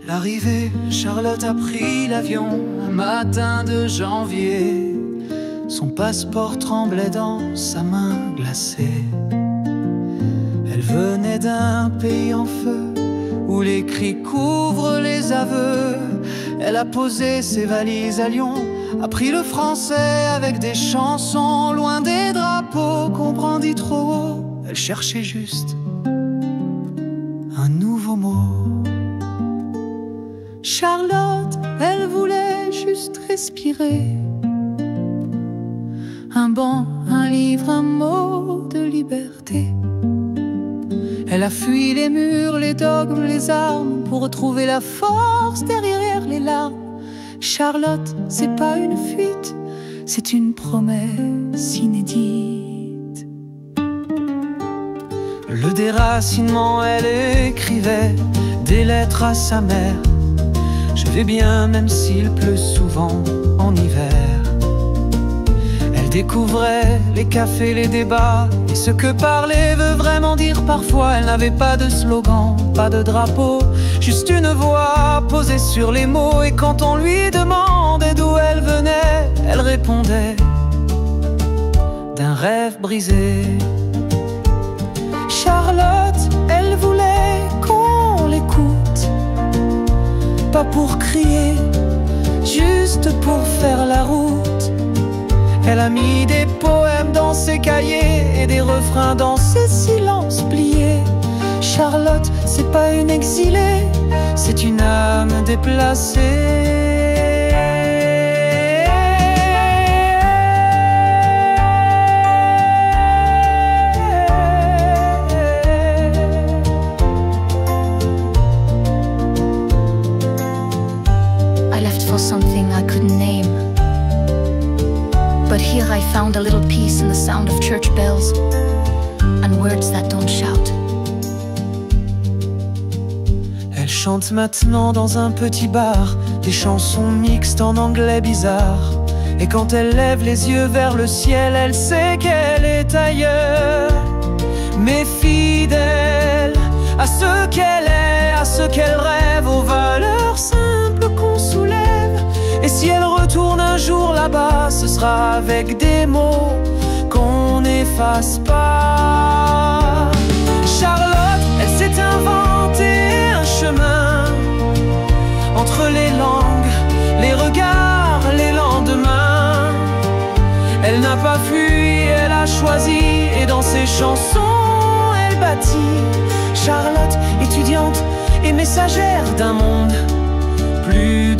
L'arrivée, Charlotte a pris l'avion un matin de janvier. Son passeport tremblait dans sa main glacée. Elle venait d'un pays en feu où les cris couvrent les aveux. Elle a posé ses valises à Lyon, appris le français avec des chansons, loin des drapeaux qu'on brandit trop haut. Elle cherchait juste un nouveau mot. Charlotte, elle voulait juste respirer. Un banc, un livre, un mot de liberté. Elle a fui les murs, les dogmes, les armes pour retrouver la force derrière les larmes. Charlotte, c'est pas une fuite, c'est une promesse inédite. Le déracinement, elle écrivait des lettres à sa mère. Je vais bien même s'il pleut souvent en hiver. Elle découvrait les cafés, les débats et ce que parler veut vraiment dire parfois. Elle n'avait pas de slogan, pas de drapeau, juste une voix posée sur les mots. Et quand on lui demandait d'où elle venait, elle répondait d'un rêve brisé. Charlotte, elle voulait qu'on l'écoute, pas pour crier, juste pour faire la route. Elle a mis des poèmes dans ses cahiers et des refrains dans ses silences pliés. Charlotte, c'est pas une exilée, c'est une âme déplacée. I left for something I couldn't name, but here I found a little peace in the sound of church bells and words that don't shout. Elle chante maintenant dans un petit bar des chansons mixtes en anglais bizarre. Et quand elle lève les yeux vers le ciel, elle sait qu'elle est ailleurs. Mais fidèle à ce qu'elle est, à ce qu'elle rêve, aux valeurs simples qu'on soulève. Et si elle retourne un jour là-bas, ce sera avec des mots qu'on n'efface pas. Charlotte, elle s'est inventée un chemin entre les langues, les regards, les lendemains. Elle n'a pas fui, elle a choisi, et dans ses chansons, elle bâtit. Charlotte, étudiante et messagère d'un monde plus